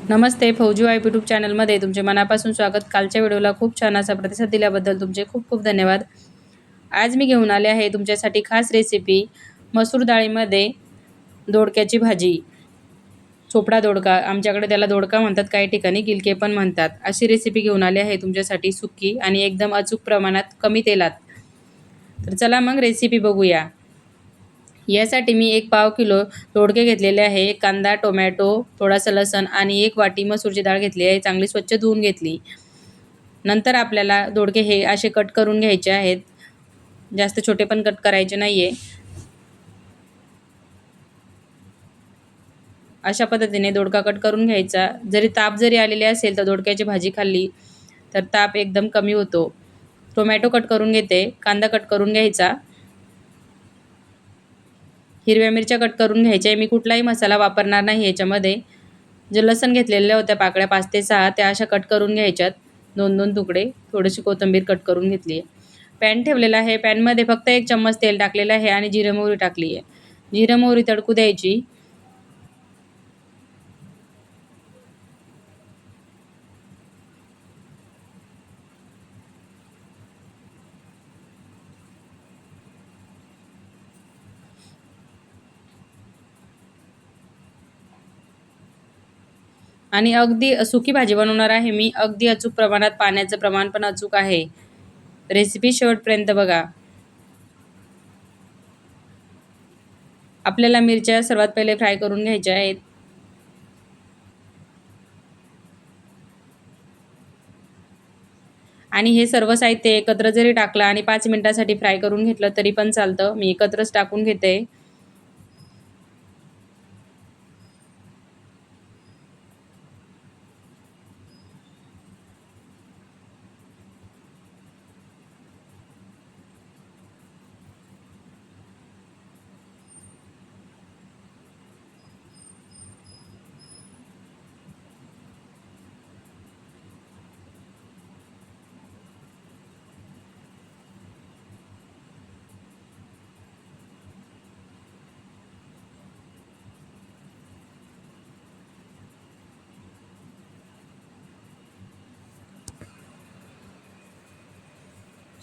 नमस्ते, फौजी wife YouTube चॅनलमध्ये तुमचे मनापासून स्वागत. कालच्या व्हिडिओला खूप छान असा प्रतिसाद दिल्याबद्दल तुमचे खूप खूप धन्यवाद. आज मी घेऊन आले आहे तुमच्यासाठी खास रेसिपी मसूर डाळीमध्ये दोडक्याची भाजी. चोपडा दोडका, आमच्याकडे त्याला दोडका म्हणतात, काही ठिकाणी गिलके पण म्हणतात. अशी रेसिपी घेऊन आली आहे तुमच्यासाठी, सुकी आणि एकदम अचूक प्रमाणात कमी तेलात. तर चला मग रेसिपी बघूया. यासाठी मी 1 पाव किलो दोडके घेतलेले आहे. कांदा, टोमॅटो, थोडासा लसूण आणि 1 वाटी मसूरची डाळ घेतली आहे. चांगली स्वच्छ धुवून घेतली. नंतर आपल्याला दोडके हे असे कट करून घ्यायचे आहेत. जास्त छोटे पण कट करायचे नाहीये. अशा पद्धतीने दोडका कट करून घ्यायचा. जरी ताप जरी आलेली असेल तर दोडक्याची भाजी खाल्ली तर ताप एकदम कमी होतो. टोमॅटो कट करून घेते. कांदा कट करून घ्यायचा. हिरव्या मिरच्या कट करून घ्यायच्या. मी कुठलाही मसाला वापरणार नाही याच्यामध्ये. जे लसूण घेतलेल्या होत्या पाकळ्या 5 ते 6 त्या अशा कट करून घ्यायच्यात. 2-2 तुकडे. थोडीशी कोथिंबीर कट करून घेतली आहे. पॅन ठेवलेला आहे. पॅनमध्ये फक्त 1 चम्मच तेल टाकलेलं आहे आणि जिरे मोहरी टाकली आहे. जिरे मोहरी तडकू द्यायची. आणि अगदी सुकी भाजी बनवणार आहे मी. अगदी अचूक प्रमाणात पाण्याचं प्रमाण पण अचूक आहे. रेसिपी शेवटपर्यंत बघा. आपल्याला मिरच्या सर्वात पहिले फ्राय करून घ्यायच्या आहेत. आणि हे सर्व साहित्य एकत्र जरी टाकलं आणि 5 मिनिटांसाठी फ्राय करून घेतलं तरी पण चालतं. मी एकत्रच टाकून घेते.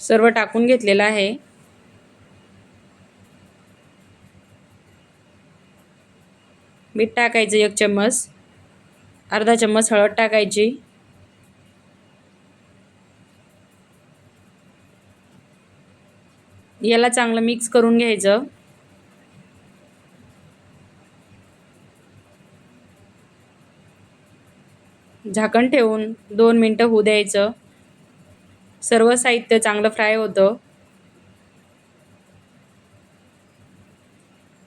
सर्व टाकून घेतलेलं आहे. मीठ टाकायचं 1 चम्मच. अर्धा चम्मच हळद टाकायची. याला चांगलं मिक्स करून घ्यायचं. झाकण ठेवून 2 मिनिटं होऊ द्यायचं. सर्व साहित्य चांगलं फ्राय होतं.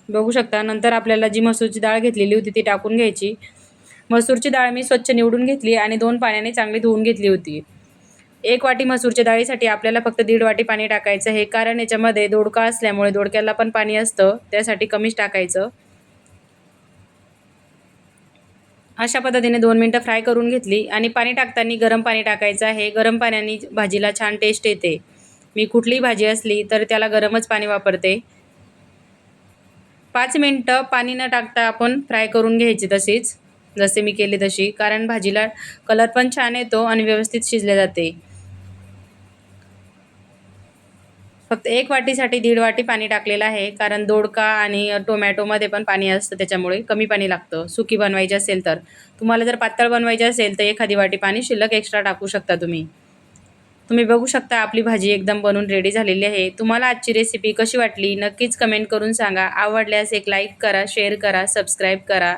बघू शकता. नंतर आपल्याला जी मसूरची डाळ घेतलेली होती ती टाकून घ्यायची. मसूरची डाळ मी स्वच्छ निवडून घेतली आणि 2 पाण्याने चांगली धुवून घेतली होती. 1 वाटी मसूरच्या डाळीसाठी आपल्याला फक्त 1.5 वाटी पाणी टाकायचं आहे. कारण याच्यामध्ये दोडका असल्यामुळे दोडक्याला पण पाणी असतं, त्यासाठी कमीच टाकायचं. अशा पद्धतीने 2 मिनिटं फ्राय करून घेतली आणि पाणी टाकताना गरम पाणी टाकायचं आहे. गरम पाण्याने भाजीला छान टेस्ट येते. मी कुठलीही भाजी असली तर त्याला गरमच पाणी वापरते. 5 मिनिटं पाणी न टाकता आपण फ्राय करून घ्यायची तशीच, जसे मी केले तशी. कारण भाजीला कलर पण छान येतो आणि व्यवस्थित शिजले जाते. फक्त 1 वाटीसाठी 1.5 वाटी पाणी टाकलेलं आहे. कारण दोडका आणि टोमॅटोमध्ये पण पाणी असतं, त्याच्यामुळे कमी पाणी लागतं. सुकी बनवायची असेल तर. तुम्हाला जर पातळ बनवायची असेल तर एखादी वाटी पाणी शिल्लक एक्स्ट्रा टाकू शकता तुम्ही. तुम्ही बघू शकता आपली भाजी एकदम बनून रेडी झालेली आहे. तुम्हाला आजची रेसिपी कशी वाटली नक्कीच कमेंट करून सांगा. आवडल्यास एक लाईक करा, शेअर करा, सबस्क्राईब करा.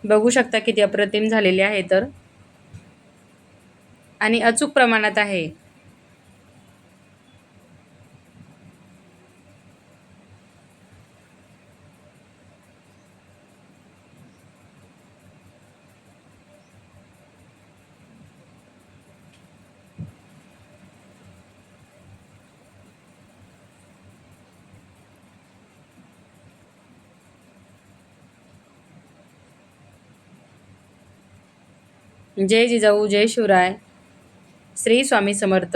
बघू शकता किती अप्रतिम झालेली आहे तर, आणि अचूक प्रमाणात आहे. जय जिजाऊ, जय शिवराय. श्री स्वामी समर्थ.